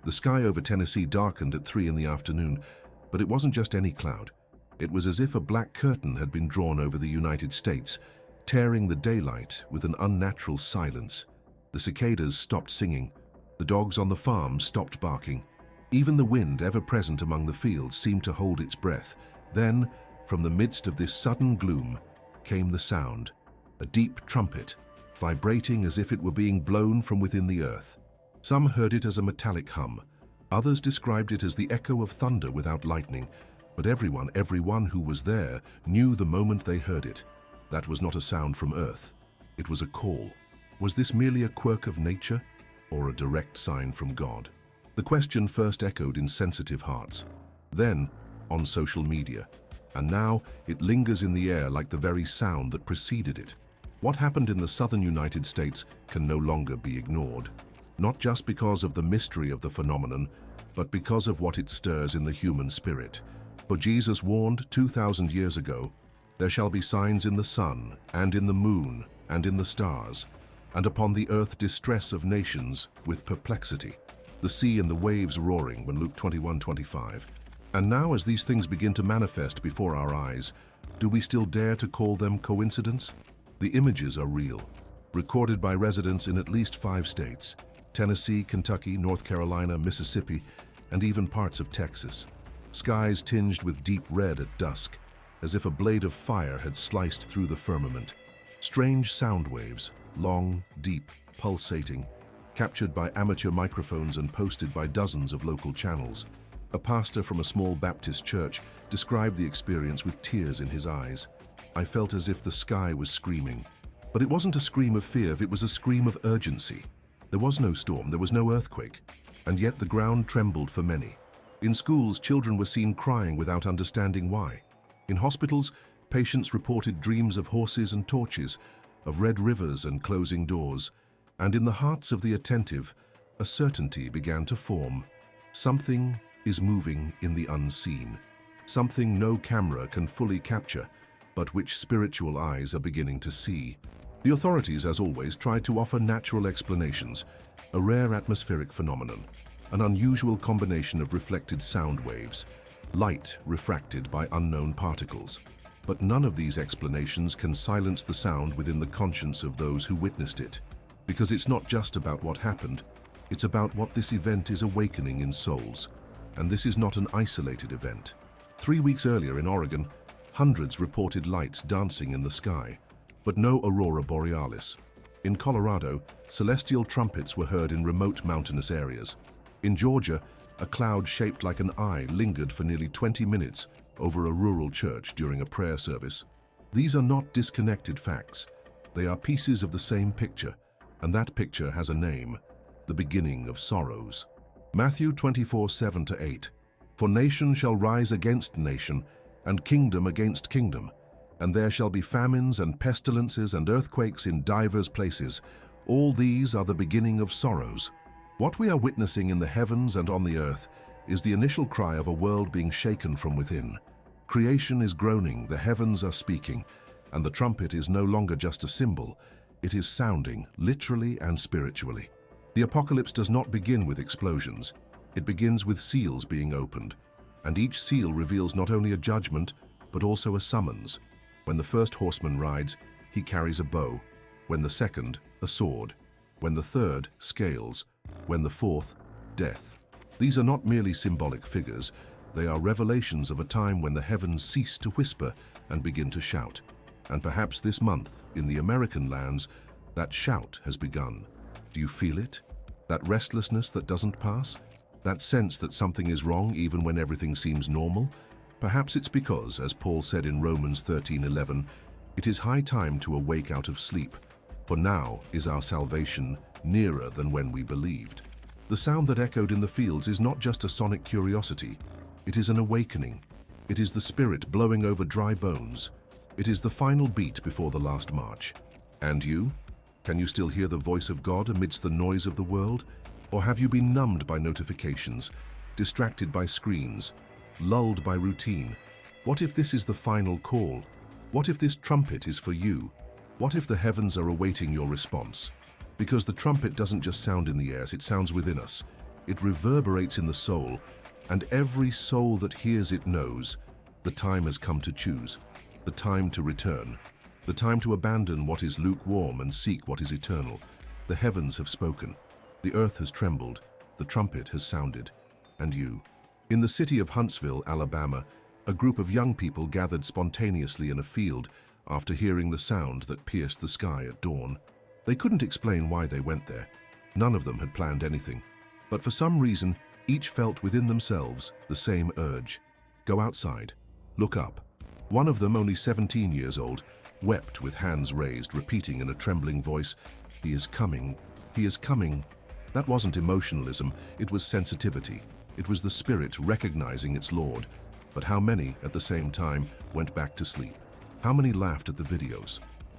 The sky over Tennessee darkened at 3 in the afternoon, but it wasn't just any cloud. It was as if a black curtain had been drawn over the United States, tearing the daylight with an unnatural silence. The cicadas stopped singing. The dogs on the farm stopped barking. Even the wind, ever present among the fields, seemed to hold its breath. Then, from the midst of this sudden gloom, came the sound, a deep trumpet, vibrating as if it were being blown from within the earth. Some heard it as a metallic hum. Others described it as the echo of thunder without lightning. But everyone who was there knew the moment they heard it. That was not a sound from earth. It was a call. Was this merely a quirk of nature or a direct sign from God? The question first echoed in sensitive hearts, then on social media, and now it lingers in the air like the very sound that preceded it. What happened in the southern United States can no longer be ignored, not just because of the mystery of the phenomenon, but because of what it stirs in the human spirit. For Jesus warned 2,000 years ago, "There shall be signs in the sun, and in the moon, and in the stars, and upon the earth distress of nations with perplexity, the sea and the waves roaring," when Luke 21:25. And now, as these things begin to manifest before our eyes, do we still dare to call them coincidence? The images are real, recorded by residents in at least 5 states: Tennessee, Kentucky, North Carolina, Mississippi, and even parts of Texas. Skies tinged with deep red at dusk, as if a blade of fire had sliced through the firmament. Strange sound waves, long, deep, pulsating, captured by amateur microphones and posted by dozens of local channels. A pastor from a small Baptist church described the experience with tears in his eyes. "I felt as if the sky was screaming. But it wasn't a scream of fear, it was a scream of urgency. There was no storm, there was no earthquake, and yet the ground trembled for many. In schools, children were seen crying without understanding why. In hospitals, patients reported dreams of horses and torches, of red rivers and closing doors. And in the hearts of the attentive, a certainty began to form. Something is moving in the unseen. Something no camera can fully capture, but which spiritual eyes are beginning to see. The authorities, as always, tried to offer natural explanations, a rare atmospheric phenomenon, an unusual combination of reflected sound waves, light refracted by unknown particles. But none of these explanations can silence the sound within the conscience of those who witnessed it. Because it's not just about what happened, it's about what this event is awakening in souls. And this is not an isolated event. 3 weeks earlier in Oregon, hundreds reported lights dancing in the sky, but no aurora borealis. In Colorado, celestial trumpets were heard in remote mountainous areas. In Georgia, a cloud shaped like an eye lingered for nearly 20 minutes over a rural church during a prayer service. These are not disconnected facts. They are pieces of the same picture, and that picture has a name: the beginning of sorrows. Matthew 24:7-8. "For nation shall rise against nation, and kingdom against kingdom. And there shall be famines and pestilences and earthquakes in divers places. All these are the beginning of sorrows." What we are witnessing in the heavens and on the earth is the initial cry of a world being shaken from within. Creation is groaning, the heavens are speaking, and the trumpet is no longer just a symbol. It is sounding, literally and spiritually. The apocalypse does not begin with explosions. It begins with seals being opened, and each seal reveals not only a judgment, but also a summons. When the first horseman rides, he carries a bow. When the second, a sword. When the third, scales. When the fourth, death. These are not merely symbolic figures. They are revelations of a time when the heavens cease to whisper and begin to shout. And perhaps this month, in the American lands, that shout has begun. Do you feel it? That restlessness that doesn't pass? That sense that something is wrong even when everything seems normal? Perhaps it's because, as Paul said in Romans 13:11, "It is high time to awake out of sleep, for now is our salvation nearer than when we believed." The sound that echoed in the fields is not just a sonic curiosity. It is an awakening. It is the Spirit blowing over dry bones. It is the final beat before the last march. And you? Can you still hear the voice of God amidst the noise of the world? Or have you been numbed by notifications, distracted by screens, lulled by routine? What if this is the final call? What if this trumpet is for you? What if the heavens are awaiting your response? Because the trumpet doesn't just sound in the air, it sounds within us. It reverberates in the soul, and every soul that hears it knows the time has come to choose, the time to return, the time to abandon what is lukewarm and seek what is eternal. The heavens have spoken, the earth has trembled, the trumpet has sounded. And you? In the city of Huntsville, Alabama, a group of young people gathered spontaneously in a field after hearing the sound that pierced the sky at dawn. They couldn't explain why they went there. None of them had planned anything. But for some reason, each felt within themselves the same urge. Go outside. Look up. One of them, only 17 years old, wept with hands raised, repeating in a trembling voice, "He is coming. He is coming." That wasn't emotionalism, it was sensitivity. It was the spirit recognizing its Lord. But how many, at the same time, went back to sleep? How many laughed at the videos?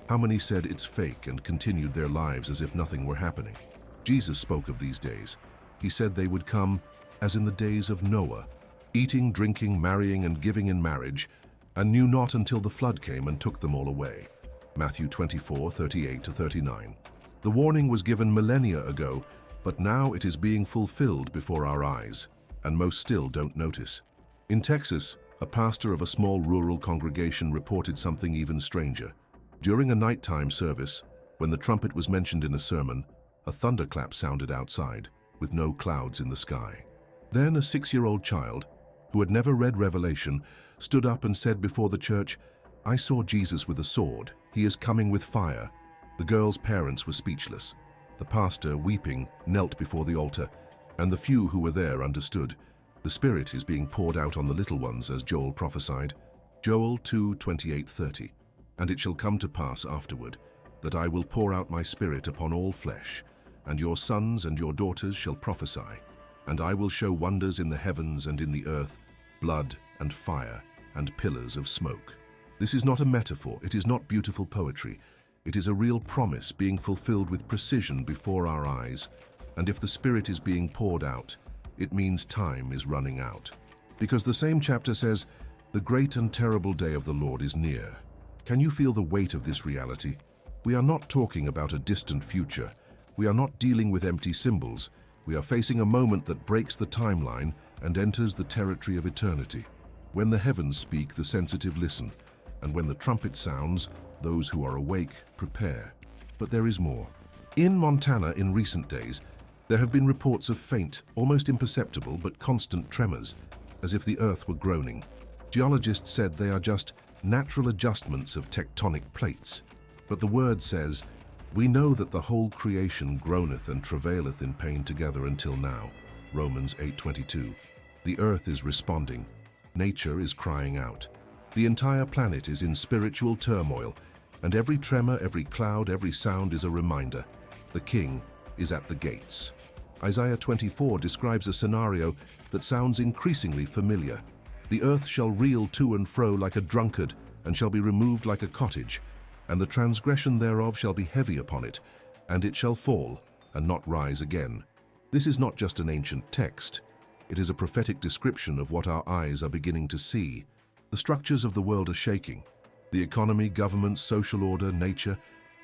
How many said it's fake and continued their lives as if nothing were happening? Jesus spoke of these days. He said they would come as in the days of Noah, eating, drinking, marrying, and giving in marriage, and knew not until the flood came and took them all away. Matthew 24:38-39. The warning was given millennia ago, but now it is being fulfilled before our eyes, and most still don't notice. In Texas, a pastor of a small rural congregation reported something even stranger. During a nighttime service, when the trumpet was mentioned in a sermon, a thunderclap sounded outside, with no clouds in the sky. Then a 6-year-old child, who had never read Revelation, stood up and said before the church, "I saw Jesus with a sword. He is coming with fire." The girl's parents were speechless. The pastor, weeping, knelt before the altar, and the few who were there understood. The Spirit is being poured out on the little ones, as Joel prophesied. Joel 2:28-30. "And it shall come to pass afterward, that I will pour out my Spirit upon all flesh, and your sons and your daughters shall prophesy, and I will show wonders in the heavens and in the earth, blood and fire and pillars of smoke." This is not a metaphor, it is not beautiful poetry. It is a real promise being fulfilled with precision before our eyes, and if the Spirit is being poured out, it means time is running out. Because the same chapter says, "The great and terrible day of the Lord is near." Can you feel the weight of this reality? We are not talking about a distant future. We are not dealing with empty symbols. We are facing a moment that breaks the timeline and enters the territory of eternity. When the heavens speak, the sensitive listen, and when the trumpet sounds, those who are awake prepare. But there is more. In Montana in recent days, there have been reports of faint, almost imperceptible but constant tremors, as if the earth were groaning. Geologists said they are just natural adjustments of tectonic plates. But the word says, "We know that the whole creation groaneth and travaileth in pain together until now." Romans 8:22. The earth is responding. Nature is crying out. The entire planet is in spiritual turmoil, and every tremor, every cloud, every sound is a reminder. The King is at the gates. Isaiah 24 describes a scenario that sounds increasingly familiar. "The earth shall reel to and fro like a drunkard, and shall be removed like a cottage, and the transgression thereof shall be heavy upon it, and it shall fall, and not rise again." This is not just an ancient text. It is a prophetic description of what our eyes are beginning to see. The structures of the world are shaking. The economy, government, social order, nature,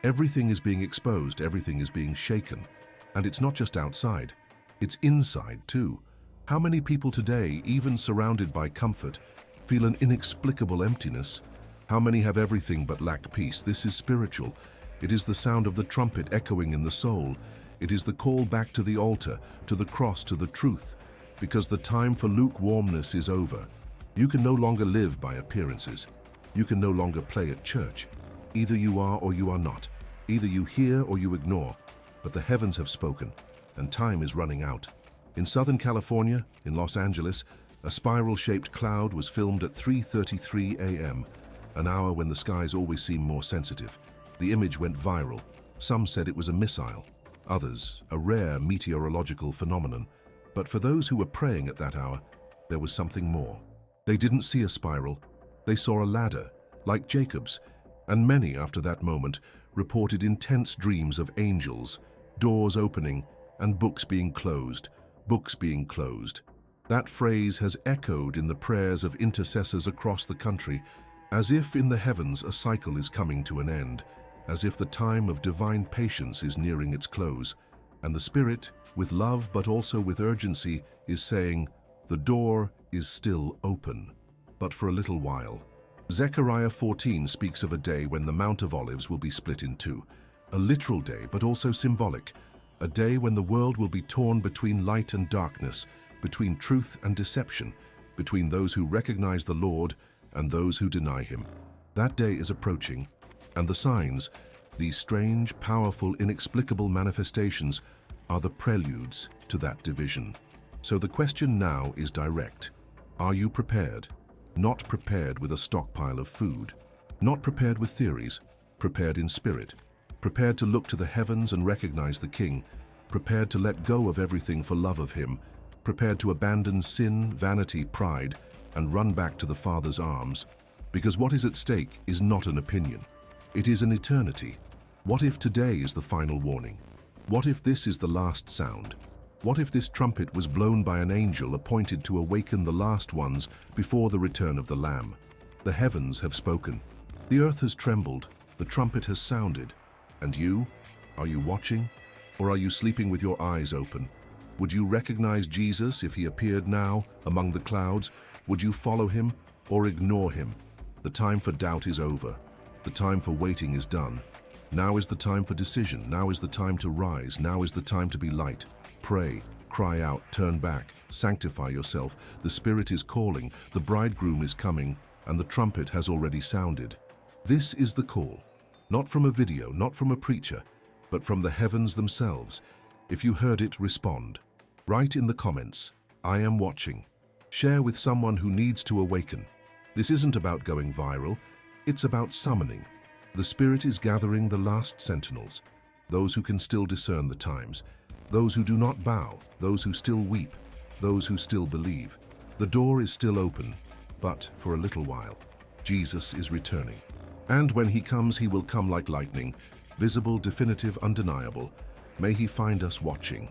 everything is being exposed, everything is being shaken. And it's not just outside, it's inside too. How many people today, even surrounded by comfort, feel an inexplicable emptiness? How many have everything but lack peace? This is spiritual. It is the sound of the trumpet echoing in the soul. It is the call back to the altar, to the cross, to the truth. Because the time for lukewarmness is over. You can no longer live by appearances. You can no longer play at church. Either you are or you are not. Either you hear or you ignore. But the heavens have spoken, and time is running out. In Southern California, in Los Angeles, a spiral-shaped cloud was filmed at 3:33 a.m., an hour when the skies always seem more sensitive. The image went viral. Some said it was a missile, others a rare meteorological phenomenon. But for those who were praying at that hour, there was something more. They didn't see a spiral. They saw a ladder, like Jacob's, and many after that moment reported intense dreams of angels, doors opening, and books being closed. Books being closed. That phrase has echoed in the prayers of intercessors across the country, as if in the heavens a cycle is coming to an end, as if the time of divine patience is nearing its close, and the Spirit, with love but also with urgency, is saying, the door is still open, but for a little while. Zechariah 14 speaks of a day when the Mount of Olives will be split in two, a literal day but also symbolic, a day when the world will be torn between light and darkness, between truth and deception, between those who recognize the Lord and those who deny him. That day is approaching, and the signs, these strange, powerful, inexplicable manifestations, are the preludes to that division. So the question now is direct. Are you prepared? Not prepared with a stockpile of food, not prepared with theories, prepared in spirit, prepared to look to the heavens and recognize the King, prepared to let go of everything for love of him, prepared to abandon sin, vanity, pride, and run back to the Father's arms, because what is at stake is not an opinion. It is an eternity. What if today is the final warning? What if this is the last sound? What if this trumpet was blown by an angel appointed to awaken the last ones before the return of the Lamb? The heavens have spoken. The earth has trembled. The trumpet has sounded. And you? Are you watching? Or are you sleeping with your eyes open? Would you recognize Jesus if he appeared now among the clouds? Would you follow him or ignore him? The time for doubt is over. The time for waiting is done. Now is the time for decision. Now is the time to rise. Now is the time to be light. Pray, cry out, turn back, sanctify yourself. The Spirit is calling, the bridegroom is coming, and the trumpet has already sounded. This is the call, not from a video, not from a preacher, but from the heavens themselves. If you heard it, respond. Write in the comments, I am watching. Share with someone who needs to awaken. This isn't about going viral, it's about summoning. The Spirit is gathering the last sentinels, those who can still discern the times, those who do not bow, those who still weep, those who still believe. The door is still open, but for a little while. Jesus is returning. And when he comes, he will come like lightning, visible, definitive, undeniable. May he find us watching.